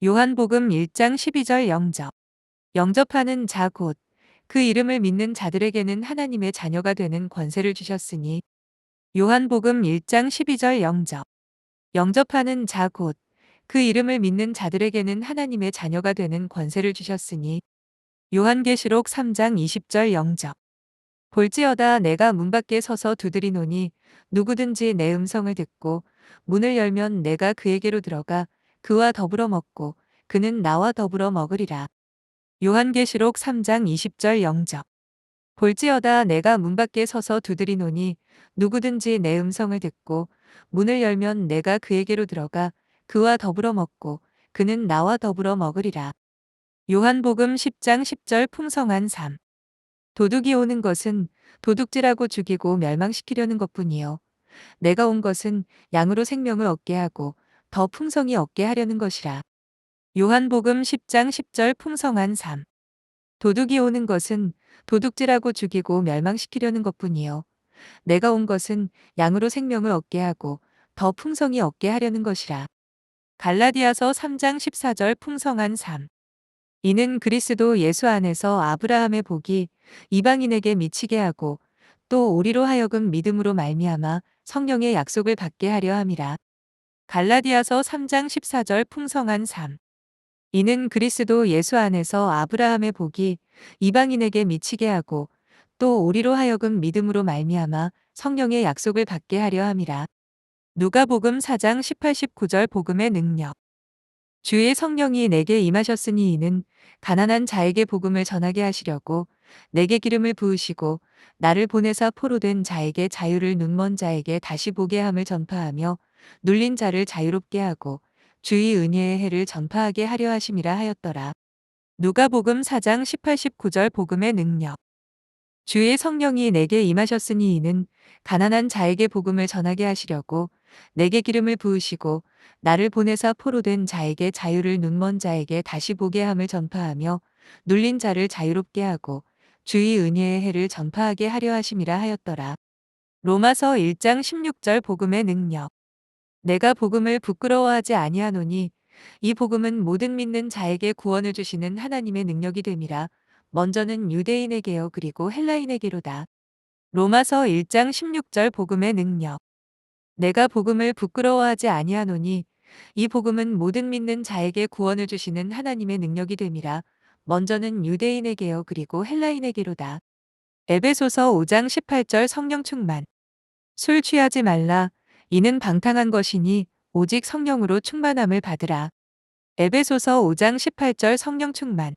요한복음 1장 12절 영접. 영접하는 자 곧 그 이름을 믿는 자들에게는 하나님의 자녀가 되는 권세를 주셨으니. 요한복음 1장 12절 영접. 영접하는 자 곧 그 이름을 믿는 자들에게는 하나님의 자녀가 되는 권세를 주셨으니. 요한계시록 3장 20절 영접. 볼지어다 내가 문 밖에 서서 두드리노니 누구든지 내 음성을 듣고 문을 열면 내가 그에게로 들어가 그와 더불어 먹고 그는 나와 더불어 먹으리라. 요한계시록 3장 20절 영접. 볼지어다 내가 문 밖에 서서 두드리노니 누구든지 내 음성을 듣고 문을 열면 내가 그에게로 들어가 그와 더불어 먹고 그는 나와 더불어 먹으리라. 요한복음 10장 10절 풍성한 삶. 도둑이 오는 것은 도둑질하고 죽이고 멸망시키려는 것뿐이요 내가 온 것은 양으로 생명을 얻게 하고 더 풍성히 얻게 하려는 것이라. 요한복음 10장 10절 풍성한 삶. 도둑이 오는 것은 도둑질하고 죽이고 멸망시키려는 것뿐이요 내가 온 것은 양으로 생명을 얻게 하고 더 풍성히 얻게 하려는 것이라. 갈라디아서 3장 14절 풍성한 삶. 이는 그리스도 예수 안에서 아브라함의 복이 이방인에게 미치게 하고 또 우리로 하여금 믿음으로 말미암아 성령의 약속을 받게 하려 함이라. 갈라디아서 3장 14절 풍성한 삶. 이는 그리스도 예수 안에서 아브라함의 복이 이방인에게 미치게 하고 또 우리로 하여금 믿음으로 말미암아 성령의 약속을 받게 하려 함이라. 누가복음 4장 18, 19절 복음의 능력. 주의 성령이 내게 임하셨으니 이는 가난한 자에게 복음을 전하게 하시려고 내게 기름을 부으시고 나를 보내사 포로된 자에게 자유를 눈먼 자에게 다시 보게 함을 전파하며 눌린 자를 자유롭게 하고 주의 은혜의 해를 전파하게 하려 하심이라 하였더라. 누가복음 4장 18, 19절 복음의 능력. 주의 성령이 내게 임하셨으니 이는 가난한 자에게 복음을 전하게 하시려고 내게 기름을 부으시고 나를 보내사 포로된 자에게 자유를 눈먼 자에게 다시 보게 함을 전파하며 눌린 자를 자유롭게 하고 주의 은혜의 해를 전파하게 하려 하심이라 하였더라. 로마서 1장 16절 복음의 능력. 내가 복음을 부끄러워하지 아니하노니 이 복음은 모든 믿는 자에게 구원을 주시는 하나님의 능력이 됨이라. 먼저는 유대인에게요 그리고 헬라인에게로다. 로마서 1장 16절 복음의 능력. 내가 복음을 부끄러워하지 아니하노니 이 복음은 모든 믿는 자에게 구원을 주시는 하나님의 능력이 됨이라. 먼저는 유대인에게요 그리고 헬라인에게로다. 에베소서 5장 18절 성령 충만. 술 취하지 말라. 이는 방탕한 것이니 오직 성령으로 충만함을 받으라. 에베소서 5장 18절 성령 충만.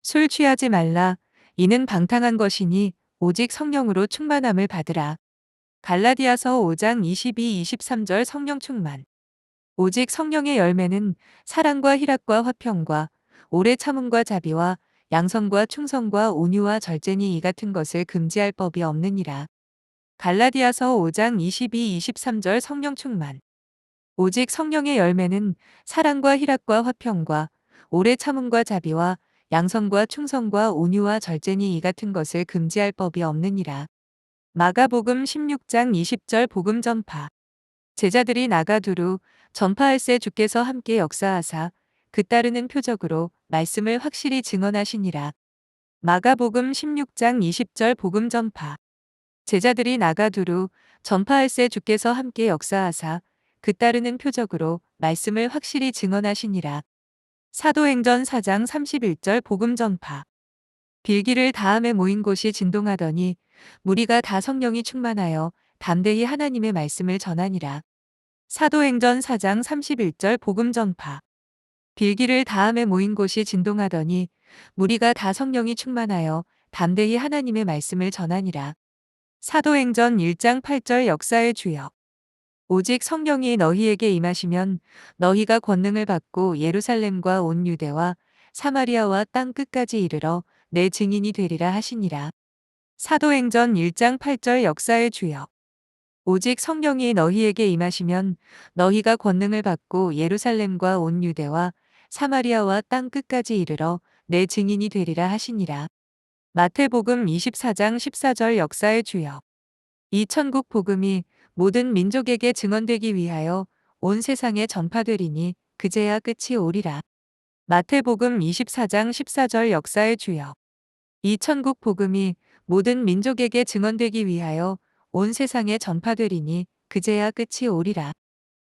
술 취하지 말라. 이는 방탕한 것이니 오직 성령으로 충만함을 받으라. 갈라디아서 5장 22, 23절 성령 충만. 오직 성령의 열매는 사랑과 희락과 화평과 오래 참음과 자비와 양선과 충성과 온유와 절제니 이 같은 것을 금지할 법이 없느니라. 갈라디아서 5장 22, 23절 성령 충만. 오직 성령의 열매는 사랑과 희락과 화평과 오래 참음과 자비와 양선과 충성과 온유와 절제니 이 같은 것을 금지할 법이 없느니라. 마가복음 16장 20절 복음 전파. 제자들이 나가 두루 전파할새 주께서 함께 역사하사 그 따르는 표적으로 말씀을 확실히 증언하시니라. 마가복음 16장 20절 복음 전파. 제자들이 나가 두루 전파할새 주께서 함께 역사하사 그 따르는 표적으로 말씀을 확실히 증언하시니라. 사도행전 4장 31절 복음 전파. 빌기를 다함에 모인 곳이 진동하더니 무리가 다 성령이 충만하여 담대히 하나님의 말씀을 전하니라. 사도행전 4장 31절 복음 전파. 빌기를 다함에 모인 곳이 진동하더니 무리가 다 성령이 충만하여 담대히 하나님의 말씀을 전하니라. 사도행전 1장 8절 역사의 주역. 오직 성령이 너희에게 임하시면 너희가 권능을 받고 예루살렘과 온 유대와 사마리아와 땅 끝까지 이르러 내 증인이 되리라 하시니라. 사도행전 1장 8절 역사의 주역. 오직 성령이 너희에게 임하시면 너희가 권능을 받고 예루살렘과 온 유대와 사마리아와 땅 끝까지 이르러 내 증인이 되리라 하시니라. 마태복음 24장 14절 역사의 주역. 이 천국 복음이 모든 민족에게 증언되기 위하여 온 세상에 전파되리니 그제야 끝이 오리라. 마태복음 24장 14절 역사의 주역. 이 천국 복음이 모든 민족에게 증언되기 위하여 온 세상에 전파되리니 그제야 끝이 오리라.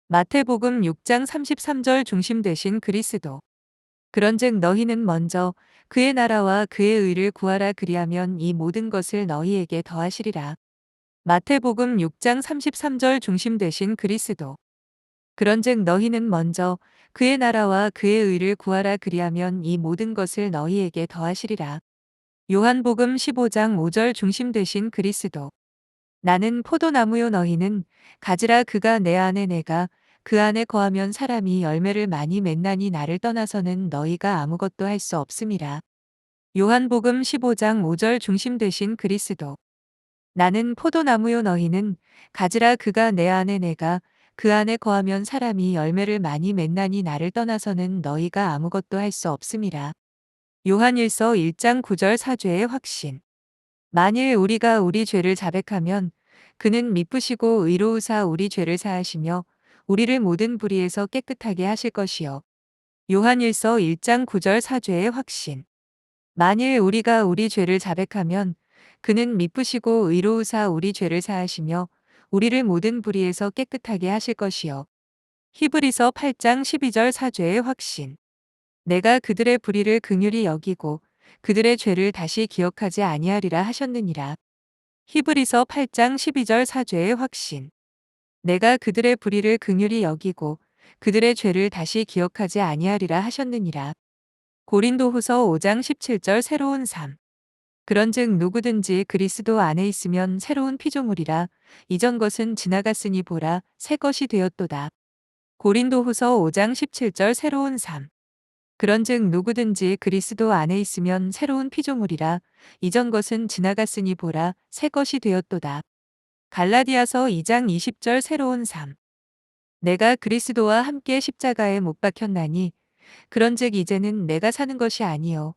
마태복음 6장 33절 중심 되신 그리스도. 그런즉 너희는 먼저 그의 나라와 그의 의를 구하라 그리하면 이 모든 것을 너희에게 더하시리라. 마태복음 6장 33절 중심 되신 그리스도. 그런즉 너희는 먼저 그의 나라와 그의 의를 구하라 그리하면 이 모든 것을 너희에게 더하시리라. 요한복음 15장 5절 중심 되신 그리스도. 나는 포도나무요 너희는 가지라 그가 내 안에 내가 그 안에 거하면 사람이 열매를 많이 맺나니 나를 떠나서는 너희가 아무것도 할 수 없음이라. 요한복음 15장 5절 중심 되신 그리스도. 나는 포도나무요 너희는 가지라 그가 내 안에 내가 그 안에 거하면 사람이 열매를 많이 맺나니 나를 떠나서는 너희가 아무것도 할 수 없음이라. 요한일서 1장 9절 사죄의 확신. 만일 우리가 우리 죄를 자백하면 그는 미쁘시고 의로우사 우리 죄를 사하시며 우리를 모든 불의에서 깨끗하게 하실 것이요. 요한일서 1장 9절 사죄의 확신. 만일 우리가 우리 죄를 자백하면 그는 미쁘시고 의로우사 우리 죄를 사하시며 우리를 모든 불의에서 깨끗하게 하실 것이요. 히브리서 8장 12절 사죄의 확신. 내가 그들의 불의를 긍휼히 여기고 그들의 죄를 다시 기억하지 아니하리라 하셨느니라. 히브리서 8장 12절 사죄의 확신. 내가 그들의 불의를 긍휼히 여기고 그들의 죄를 다시 기억하지 아니하리라 하셨느니라. 고린도후서 5장 17절 새로운 삶. 그런즉 누구든지 그리스도 안에 있으면 새로운 피조물이라 이전 것은 지나갔으니 보라 새 것이 되었도다. 고린도후서 5장 17절 새로운 삶. 그런즉 누구든지 그리스도 안에 있으면 새로운 피조물이라 이전 것은 지나갔으니 보라 새 것이 되었도다. 갈라디아서 2장 20절 새로운 삶. 내가 그리스도와 함께 십자가에 못 박혔나니 그런즉 이제는 내가 사는 것이 아니요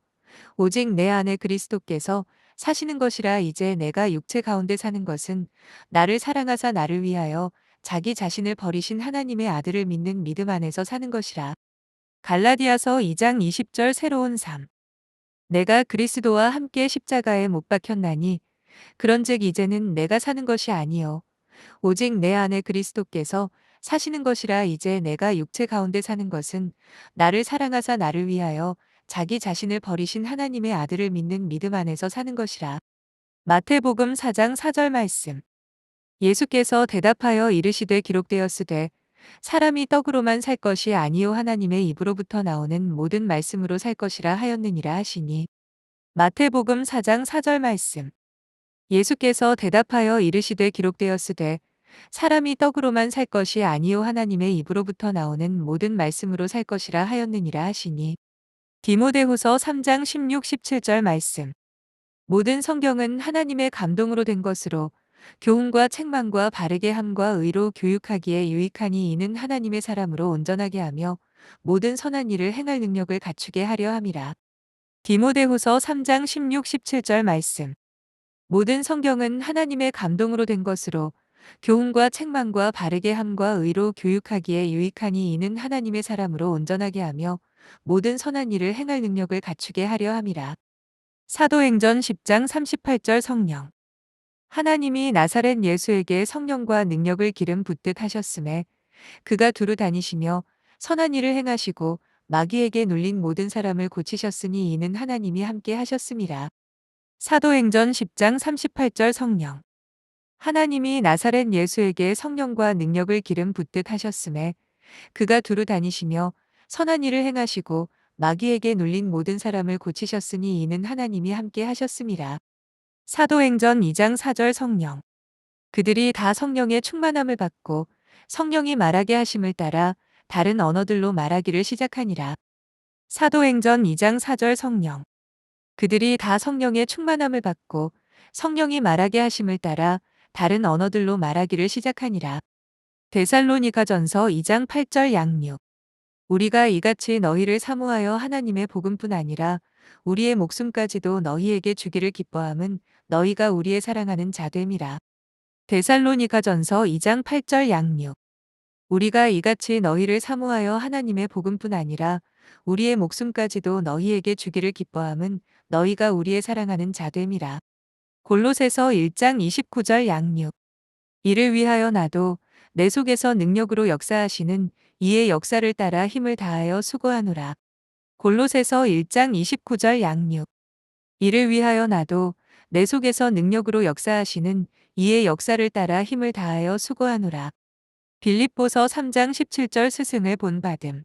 오직 내 안에 그리스도께서 사시는 것이라. 이제 내가 육체 가운데 사는 것은 나를 사랑하사 나를 위하여 자기 자신을 버리신 하나님의 아들을 믿는 믿음 안에서 사는 것이라. 갈라디아서 2장 20절 새로운 삶. 내가 그리스도와 함께 십자가에 못 박혔나니 그런즉 이제는 내가 사는 것이 아니요 오직 내 안에 그리스도께서 사시는 것이라. 이제 내가 육체 가운데 사는 것은 나를 사랑하사 나를 위하여 자기 자신을 버리신 하나님의 아들을 믿는 믿음 안에서 사는 것이라. 마태복음 4장 4절 말씀. 예수께서 대답하여 이르시되 기록되었으되 사람이 떡으로만 살 것이 아니요 하나님의 입으로부터 나오는 모든 말씀으로 살 것이라 하였느니라 하시니. 마태복음 4장 4절 말씀. 예수께서 대답하여 이르시되 기록되었으되 사람이 떡으로만 살 것이 아니요 하나님의 입으로부터 나오는 모든 말씀으로 살 것이라 하였느니라 하시니. 디모데후서 3장 16, 17절 말씀. 모든 성경은 하나님의 감동으로 된 것으로 교훈과 책망과 바르게 함과 의로 교육하기에 유익하니 이는 하나님의 사람으로 온전하게 하며 모든 선한 일을 행할 능력을 갖추게 하려 함이라. 디모데후서 3장 16, 17절 말씀. 모든 성경은 하나님의 감동으로 된 것으로 교훈과 책망과 바르게 함과 의로 교육하기에 유익하니 이는 하나님의 사람으로 온전하게 하며 모든 선한 일을 행할 능력을 갖추게 하려 함이라. 사도행전 10장 38절 성령. 하나님이 나사렛 예수에게 성령과 능력을 기름 붓듯 하셨음에 그가 두루 다니시며 선한 일을 행하시고 마귀에게 눌린 모든 사람을 고치셨으니 이는 하나님이 함께 하셨음이라. 사도행전 10장 38절 성령. 하나님이 나사렛 예수에게 성령과 능력을 기름 붓듯 하셨음에 그가 두루 다니시며 선한 일을 행하시고 마귀에게 눌린 모든 사람을 고치셨으니 이는 하나님이 함께 하셨음이라. 사도행전 2장 4절 성령. 그들이 다 성령의 충만함을 받고 성령이 말하게 하심을 따라 다른 언어들로 말하기를 시작하니라. 사도행전 2장 4절 성령. 그들이 다 성령의 충만함을 받고 성령이 말하게 하심을 따라 다른 언어들로 말하기를 시작하니라. 데살로니가전서 2장 8절 양육. 우리가 이같이 너희를 사모하여 하나님의 복음뿐 아니라 우리의 목숨까지도 너희에게 주기를 기뻐함은 너희가 우리의 사랑하는 자됨이라. 데살로니가전서 2장 8절 양육. 우리가 이같이 너희를 사모하여 하나님의 복음뿐 아니라 우리의 목숨까지도 너희에게 주기를 기뻐함은 너희가 우리의 사랑하는 자됨이라. 골로새서 1장 29절 양육. 이를 위하여 나도 내 속에서 능력으로 역사하시는 이의 역사를 따라 힘을 다하여 수고하노라. 골로새서 1장 29절 양육. 이를 위하여 나도 내 속에서 능력으로 역사하시는 이의 역사를 따라 힘을 다하여 수고하노라. 빌립보서 3장 17절 스승을 본받음.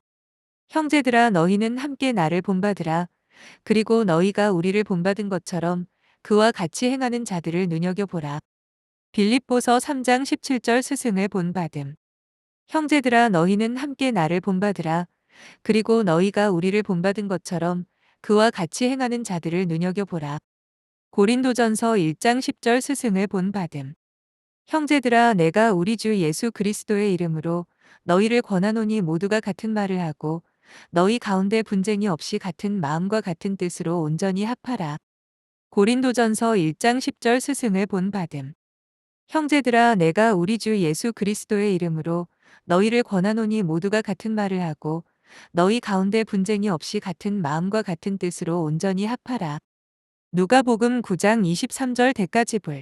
형제들아 너희는 함께 나를 본받으라. 그리고 너희가 우리를 본받은 것처럼 그와 같이 행하는 자들을 눈여겨보라. 빌립보서 3장 17절 스승을 본받음. 형제들아 너희는 함께 나를 본받으라. 그리고 너희가 우리를 본받은 것처럼 그와 같이 행하는 자들을 눈여겨보라. 고린도전서 1장 10절 스승을 본받음. 형제들아 내가 우리 주 예수 그리스도의 이름으로 너희를 권하노니 모두가 같은 말을 하고 너희 가운데 분쟁이 없이 같은 마음과 같은 뜻으로 온전히 합하라. 고린도전서 1장 10절 스승을 본받음. 형제들아 내가 우리 주 예수 그리스도의 이름으로 너희를 권하노니 모두가 같은 말을 하고 너희 가운데 분쟁이 없이 같은 마음과 같은 뜻으로 온전히 합하라. 누가복음 9장 23절 대가지불.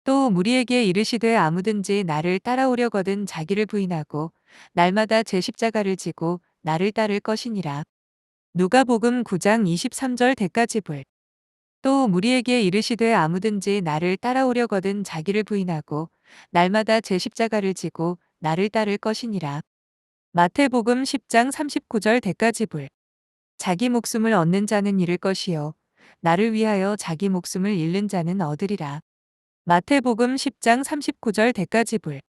또 무리에게 이르시되 아무든지 나를 따라오려거든 자기를 부인하고 날마다 제 십자가를 지고 나를 따를 것이니라. 누가복음 9장 23절 대가지불. 또 무리에게 이르시되 아무든지 나를 따라오려거든 자기를 부인하고 날마다 제 십자가를 지고 나를 따를 것이니라. 마태복음 10장 39절 대가지불. 자기 목숨을 얻는 자는 잃을 것이요 나를 위하여 자기 목숨을 잃는 자는 얻으리라. 마태복음 10장 39절 대가지불.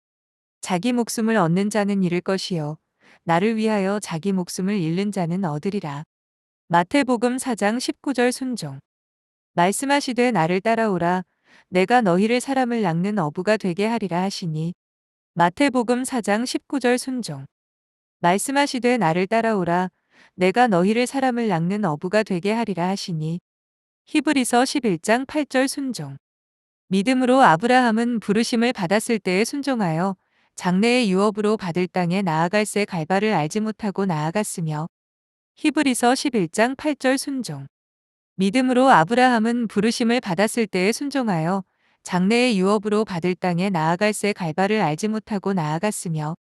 자기 목숨을 얻는 자는 잃을 것이요 나를 위하여 자기 목숨을 잃는 자는 얻으리라. 마태복음 4장 19절 순종. 말씀하시되 나를 따라오라 내가 너희를 사람을 낚는 어부가 되게 하리라 하시니. 마태복음 4장 19절 순종. 말씀하시되 나를 따라오라 내가 너희를 사람을 낚는 어부가 되게 하리라 하시니. 히브리서 11장 8절 순종. 믿음으로 아브라함은 부르심을 받았을 때에 순종하여 장래의 유업으로 받을 땅에 나아갈새 갈바를 알지 못하고 나아갔으며. 히브리서 11장 8절 순종. 믿음으로 아브라함은 부르심을 받았을 때에 순종하여 장래의 유업으로 받을 땅에 나아갈새 갈바를 알지 못하고 나아갔으며.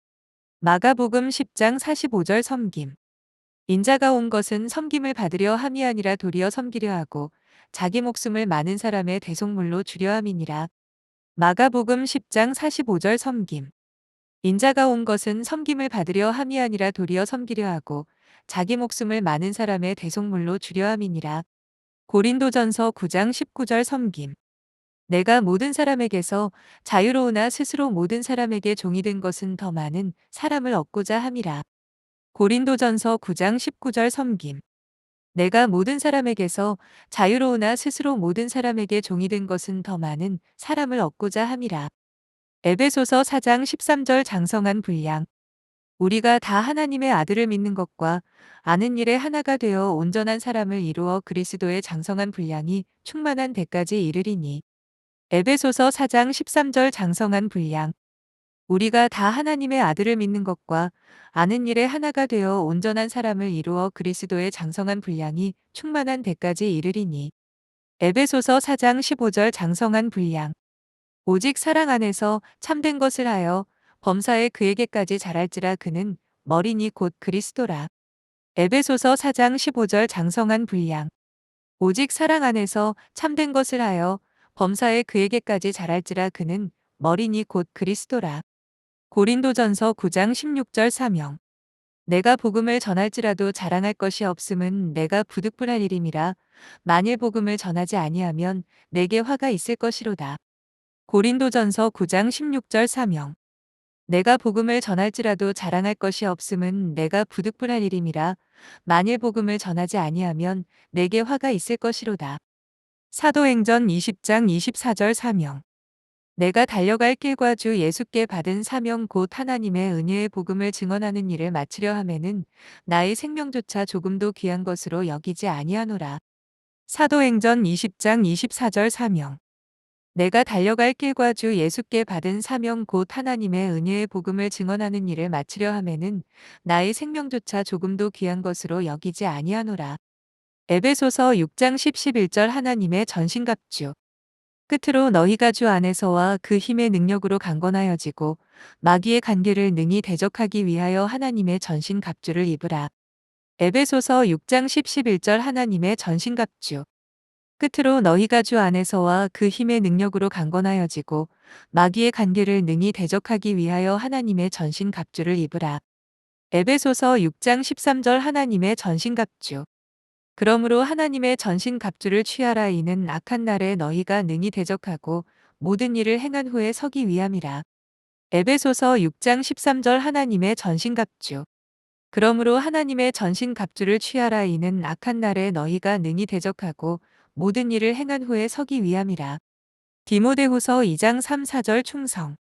마가복음 10장 45절 섬김. 인자가 온 것은 섬김을 받으려 함이 아니라 도리어 섬기려 하고 자기 목숨을 많은 사람의 대속물로 주려 함이니라. 마가복음 10장 45절 섬김. 인자가 온 것은 섬김을 받으려 함이 아니라 도리어 섬기려 하고 자기 목숨을 많은 사람의 대속물로 주려 함이니라. 고린도전서 9장 19절 섬김. 내가 모든 사람에게서 자유로우나 스스로 모든 사람에게 종이 된 것은 더 많은 사람을 얻고자 함이라. 고린도전서 9장 19절 섬김. 내가 모든 사람에게서 자유로우나 스스로 모든 사람에게 종이 된 것은 더 많은 사람을 얻고자 함이라. 에베소서 4장 13절 장성한 분량. 우리가 다 하나님의 아들을 믿는 것과 아는 일에 하나가 되어 온전한 사람을 이루어 그리스도의 장성한 분량이 충만한 데까지 이르리니. 에베소서 4장 13절 장성한 분량. 우리가 다 하나님의 아들을 믿는 것과 아는 일에 하나가 되어 온전한 사람을 이루어 그리스도의 장성한 분량이 충만한 데까지 이르리니. 에베소서 4장 15절 장성한 분량. 오직 사랑 안에서 참된 것을 하여 범사에 그에게까지 자랄지라 그는 머리니 곧 그리스도라. 에베소서 4장 15절 장성한 분량. 오직 사랑 안에서 참된 것을 하여 범사에 그에게까지 자랄지라 그는 머리니 곧 그리스도라. 고린도전서 9장 16절 사명. 내가 복음을 전할지라도 자랑할 것이 없음은 내가 부득불할 일임이라. 만일 복음을 전하지 아니하면 내게 화가 있을 것이로다. 고린도전서 9장 16절 사명. 내가 복음을 전할지라도 자랑할 것이 없음은 내가 부득불할 일임이라. 만일 복음을 전하지 아니하면 내게 화가 있을 것이로다. 사도행전 20장 24절 사명. 내가 달려갈 길과 주 예수께 받은 사명 곧 하나님의 은혜의 복음을 증언하는 일을 마치려 하매는 나의 생명조차 조금도 귀한 것으로 여기지 아니하노라. 사도행전 20장 24절 사명. 내가 달려갈 길과 주 예수께 받은 사명 곧 하나님의 은혜의 복음을 증언하는 일을 마치려 하매는 나의 생명조차 조금도 귀한 것으로 여기지 아니하노라. 에베소서 6장 10, 11절 하나님의 전신갑주. 끝으로 너희가 주 안에서와 그 힘의 능력으로 강건하여지고 마귀의 관계를 능히 대적하기 위하여 하나님의 전신갑주를 입으라. 에베소서 6장 10, 11절 하나님의 전신갑주. 끝으로 너희가 주 안에서와 그 힘의 능력으로 강건하여지고 마귀의 관계를 능히 대적하기 위하여 하나님의 전신갑주를 입으라. 에베소서 6장 13절 하나님의 전신갑주. 그러므로 하나님의 전신갑주를 취하라. 이는 악한 날에 너희가 능히 대적하고 모든 일을 행한 후에 서기 위함이라. 에베소서 6장 13절 하나님의 전신갑주. 그러므로 하나님의 전신갑주를 취하라. 이는 악한 날에 너희가 능히 대적하고 모든 일을 행한 후에 서기 위함이라. 디모데후서 2장 3, 4절 충성.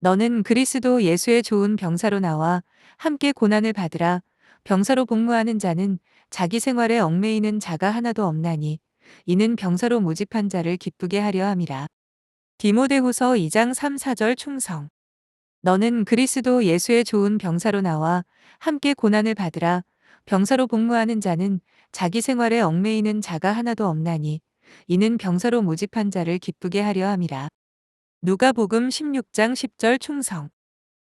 너는 그리스도 예수의 좋은 병사로 나와 함께 고난을 받으라. 병사로 복무하는 자는 자기 생활에 얽매이는 자가 하나도 없나니 이는 병사로 모집한 자를 기쁘게 하려 함이라. 디모데후서 2장 3, 4절 충성. 너는 그리스도 예수의 좋은 병사로 나와 함께 고난을 받으라. 병사로 복무하는 자는 자기 생활에 얽매이는 자가 하나도 없나니 이는 병사로 모집한 자를 기쁘게 하려 함이라. 누가복음 16장 10절 충성.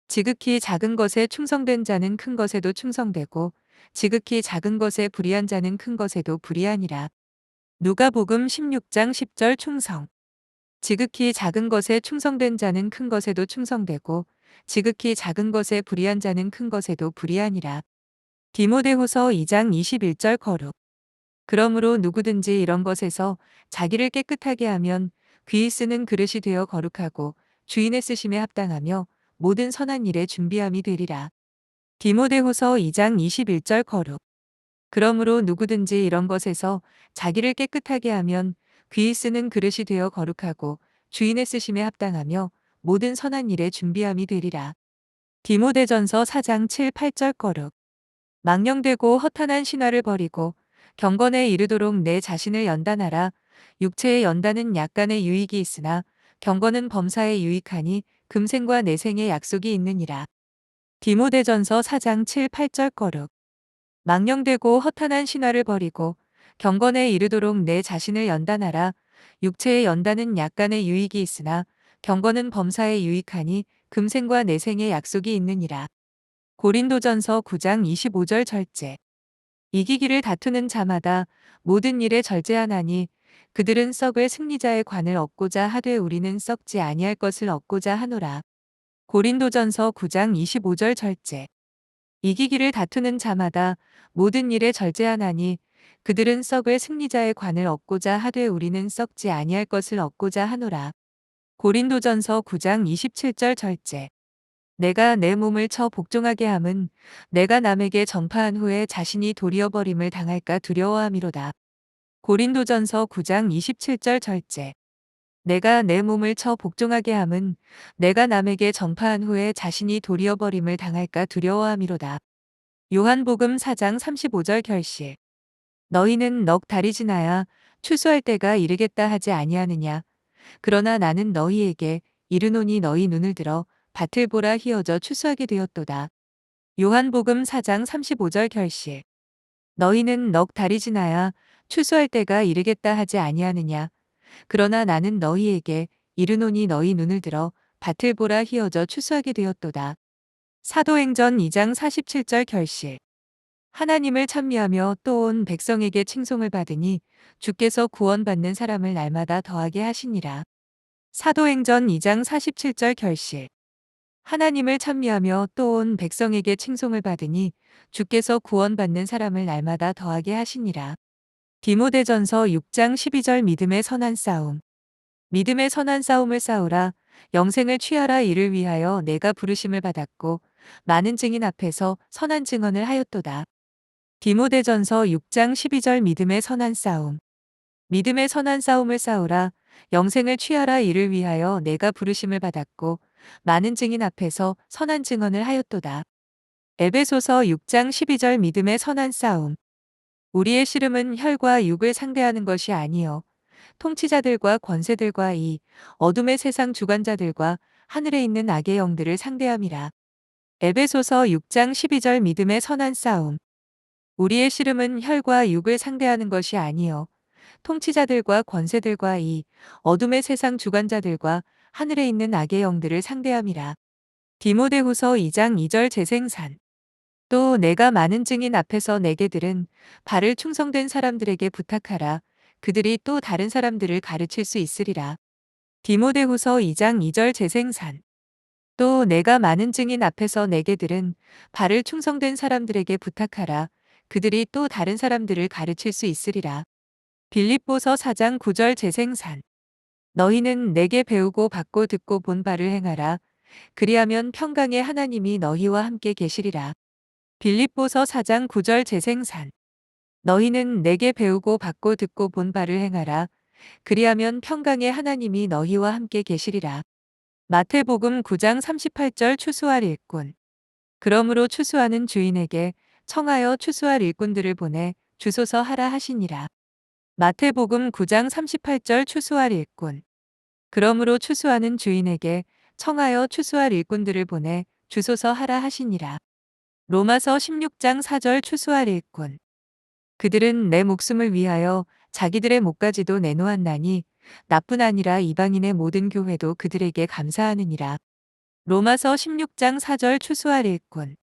지극히 작은 것에 충성된 자는 큰 것에도 충성되고 지극히 작은 것에 불의한 자는 큰 것에도 불의하니라. 누가복음 16장 10절 충성. 지극히 작은 것에 충성된 자는 큰 것에도 충성되고 지극히 작은 것에 불의한 자는 큰 것에도 불의하니라. 디모데후서 2장 21절 거룩. 그러므로 누구든지 이런 것에서 자기를 깨끗하게 하면 귀히 쓰는 그릇이 되어 거룩하고 주인의 쓰심에 합당하며 모든 선한 일에 준비함이 되리라. 디모데후서 2장 21절 거룩. 그러므로 누구든지 이런 것에서 자기를 깨끗하게 하면 귀히 쓰는 그릇이 되어 거룩하고 주인의 쓰심에 합당하며 모든 선한 일에 준비함이 되리라. 디모데전서 4장 7, 8절 거룩. 망령되고 허탄한 신화를 버리고 경건에 이르도록 내 자신을 연단하라. 육체의 연단은 약간의 유익이 있으나 경건은 범사에 유익하니 금생과 내생의 약속이 있느니라. 디모데전서 4장 7, 8절 거룩. 망령되고 허탄한 신화를 버리고 경건에 이르도록 내 자신을 연단하라. 육체의 연단은 약간의 유익이 있으나 경건은 범사에 유익하니 금생과 내생의 약속이 있느니라. 고린도전서 9장 25절 절제. 이기기를 다투는 자마다 모든 일에 절제하나니 그들은 썩을 승리자의 관을 얻고자 하되 우리는 썩지 아니할 것을 얻고자 하노라. 고린도전서 9장 25절 절제. 이기기를 다투는 자마다 모든 일에 절제하나니 그들은 썩을 승리자의 관을 얻고자 하되 우리는 썩지 아니할 것을 얻고자 하노라. 고린도전서 9장 27절 절제. 내가 내 몸을 쳐 복종하게 함은 내가 남에게 전파한 후에 자신이 도리어 버림을 당할까 두려워함이로다. 고린도전서 9장 27절 절제. 내가 내 몸을 쳐 복종하게 함은 내가 남에게 전파한 후에 자신이 도리어 버림을 당할까 두려워함이로다. 요한복음 4장 35절 결실. 너희는 넋 다리 지나야 추수할 때가 이르겠다 하지 아니하느냐. 그러나 나는 너희에게 이르노니 너희 눈을 들어 밭을 보라 희어져 추수하게 되었도다. 요한복음 4장 35절 결실. 너희는 넋 다리 지나야 추수할 때가 이르겠다 하지 아니하느냐. 그러나 나는 너희에게 이르노니 너희 눈을 들어 밭을 보라 희어져 추수하게 되었도다. 사도행전 2장 47절 결실. 하나님을 찬미하며 또 온 백성에게 칭송을 받으니 주께서 구원받는 사람을 날마다 더하게 하시니라. 사도행전 2장 47절 결실. 하나님을 찬미하며 또 온 백성에게 칭송을 받으니 주께서 구원받는 사람을 날마다 더하게 하시니라. 디모데전서 6장 12절 믿음의 선한 싸움. 믿음의 선한 싸움을 싸우라. 영생을 취하라. 이를 위하여 내가 부르심을 받았고 많은 증인 앞에서 선한 증언을 하였도다. 디모데전서 6장 12절 믿음의 선한 싸움. 믿음의 선한 싸움을 싸우라. 영생을 취하라. 이를 위하여 내가 부르심을 받았고 많은 증인 앞에서 선한 증언을 하였도다. 에베소서 6장 12절 믿음의 선한 싸움. 우리의 씨름은 혈과 육을 상대하는 것이 아니요 통치자들과 권세들과 이 어둠의 세상 주관자들과 하늘에 있는 악의 영들을 상대함이라. 에베소서 6장 12절 믿음의 선한 싸움. 우리의 씨름은 혈과 육을 상대하는 것이 아니요 통치자들과 권세들과 이 어둠의 세상 주관자들과 하늘에 있는 악의 영들을 상대함이라. 디모데후서 2장 2절 재생산. 또 내가 많은 증인 앞에서 내게 들은 바를 충성된 사람들에게 부탁하라. 그들이 또 다른 사람들을 가르칠 수 있으리라. 디모데후서 2장 2절 재생산. 또 내가 많은 증인 앞에서 내게 들은 바를 충성된 사람들에게 부탁하라. 그들이 또 다른 사람들을 가르칠 수 있으리라. 빌립보서 4장 9절 재생산. 너희는 내게 배우고 받고 듣고 본 바를 행하라. 그리하면 평강의 하나님이 너희와 함께 계시리라. 빌립보서 4장 9절 재생산. 너희는 내게 배우고 받고 듣고 본 바를 행하라. 그리하면 평강의 하나님이 너희와 함께 계시리라. 마태복음 9장 38절 추수할 일꾼. 그러므로 추수하는 주인에게 청하여 추수할 일꾼들을 보내 주소서 하라 하시니라. 마태복음 9장 38절 추수할 일꾼. 그러므로 추수하는 주인에게 청하여 추수할 일꾼들을 보내 주소서 하라 하시니라. 로마서 16장 4절 추수할 일꾼. 그들은 내 목숨을 위하여 자기들의 목까지도 내놓았나니 나뿐 아니라 이방인의 모든 교회도 그들에게 감사하느니라. 로마서 16장 4절 추수할 일꾼.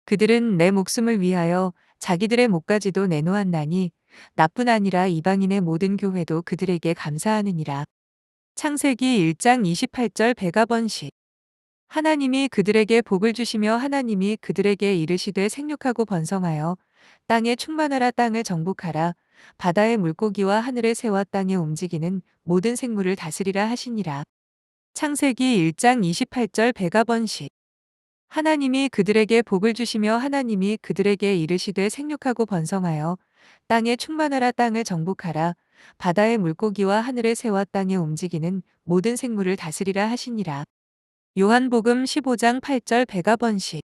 그들은 내 목숨을 위하여 자기들의 목까지도 내놓았나니 나뿐 아니라 이방인의 모든 교회도 그들에게 감사하느니라. 창세기 1장 28절 백아번식. 하나님이 그들에게 복을 주시며 하나님이 그들에게 이르시되 생육하고 번성하여 땅에 충만하라 땅을 정복하라 바다의 물고기와 하늘의 새와 땅에 움직이는 모든 생물을 다스리라 하시니라. 창세기 1장 28절 백아번식. 하나님이 그들에게 복을 주시며 하나님이 그들에게 이르시되 생육하고 번성하여 땅에 충만하라 땅을 정복하라 바다의 물고기와 하늘의 새와 땅에 움직이는 모든 생물을 다스리라 하시니라. 요한복음 15장 8절 백아번식.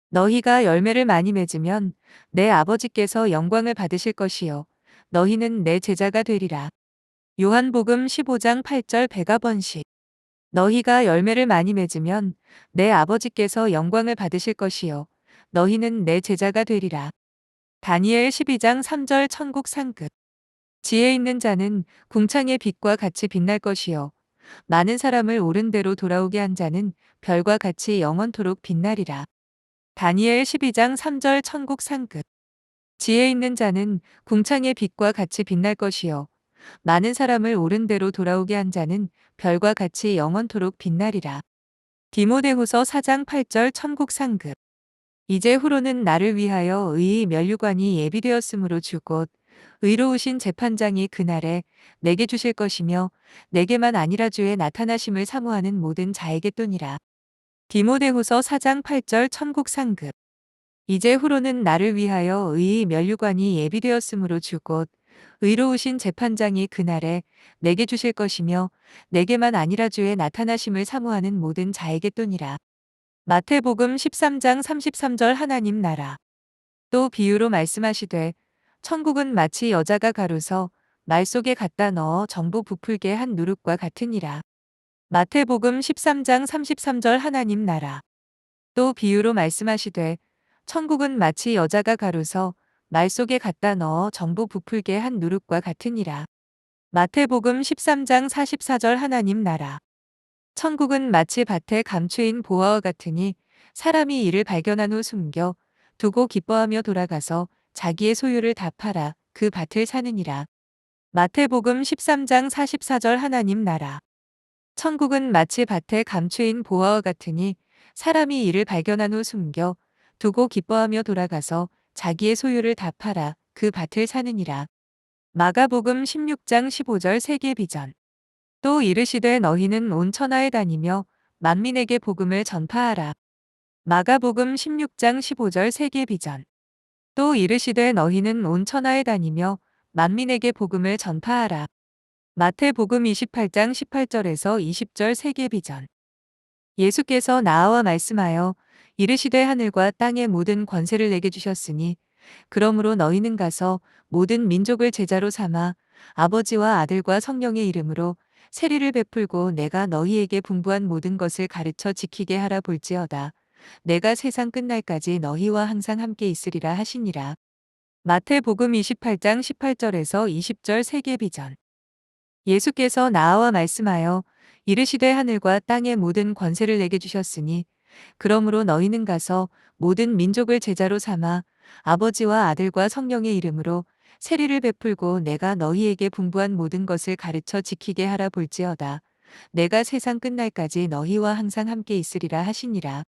너희가 열매를 많이 맺으면 내 아버지께서 영광을 받으실 것이요 너희는 내 제자가 되리라. 요한복음 15장 8절 백아번식. 너희가 열매를 많이 맺으면 내 아버지께서 영광을 받으실 것이요 너희는 내 제자가 되리라. 다니엘 12장 3절 천국 상급. 지혜 있는 자는 궁창의 빛과 같이 빛날 것이요 많은 사람을 옳은 대로 돌아오게 한 자는 별과 같이 영원토록 빛나리라. 다니엘 12장 3절 천국 상급. 지혜 있는 자는 궁창의 빛과 같이 빛날 것이요 많은 사람을 옳은 대로 돌아오게 한 자는 별과 같이 영원토록 빛나리라. 디모데후서 4장 8절 천국 상급. 이제 후로는 나를 위하여 의의 면류관이 예비되었으므로 주곧 의로우신 재판장이 그날에 내게 주실 것이며 내게만 아니라 주의 나타나심을 사모하는 모든 자에게 또니라. 디모데후서 4장 8절 천국 상급. 이제 후로는 나를 위하여 의의 면류관이 예비되었으므로 주곧 의로우신 재판장이 그날에 내게 주실 것이며 내게만 아니라 주의 나타나심을 사모하는 모든 자에게 또니라. 마태복음 13장 33절 하나님 나라. 또 비유로 말씀하시되 천국은 마치 여자가 가로서 말 속에 갖다 넣어 전부 부풀게 한 누룩과 같으니라. 마태복음 13장 33절 하나님 나라. 또 비유로 말씀하시되 천국은 마치 여자가 가로서 말 속에 갖다 넣어 전부 부풀게 한 누룩과 같으니라. 마태복음 13장 44절 하나님 나라. 천국은 마치 밭에 감추인 보화와 같으니 사람이 이를 발견한 후 숨겨 두고 기뻐하며 돌아가서 자기의 소유를 다 팔아 그 밭을 사느니라. 마태복음 13장 44절 하나님 나라. 천국은 마치 밭에 감추인 보화와 같으니 사람이 이를 발견한 후 숨겨 두고 기뻐하며 돌아가서 자기의 소유를 다 팔아 그 밭을 사느니라. 마가복음 16장 15절 세계 비전. 또 이르시되 너희는 온 천하에 다니며 만민에게 복음을 전파하라. 마가복음 16장 15절 세계 비전. 또 이르시되 너희는 온 천하에 다니며 만민에게 복음을 전파하라. 마태복음 28장 18절에서 20절 세계 비전. 예수께서 나와 말씀하여 이르시되 하늘과 땅의 모든 권세를 내게 주셨으니 그러므로 너희는 가서 모든 민족을 제자로 삼아 아버지와 아들과 성령의 이름으로 세리를 베풀고 내가 너희에게 분부한 모든 것을 가르쳐 지키게 하라 볼지어다. 내가 세상 끝날까지 너희와 항상 함께 있으리라 하시니라. 마태복음 28장 18절에서 20절 세계 비전. 예수께서 나와 말씀하여 이르시되 하늘과 땅의 모든 권세를 내게 주셨으니 그러므로 너희는 가서 모든 민족을 제자로 삼아 아버지와 아들과 성령의 이름으로 세리를 베풀고 내가 너희에게 분부한 모든 것을 가르쳐 지키게 하라 볼지어다. 내가 세상 끝날까지 너희와 항상 함께 있으리라 하시니라.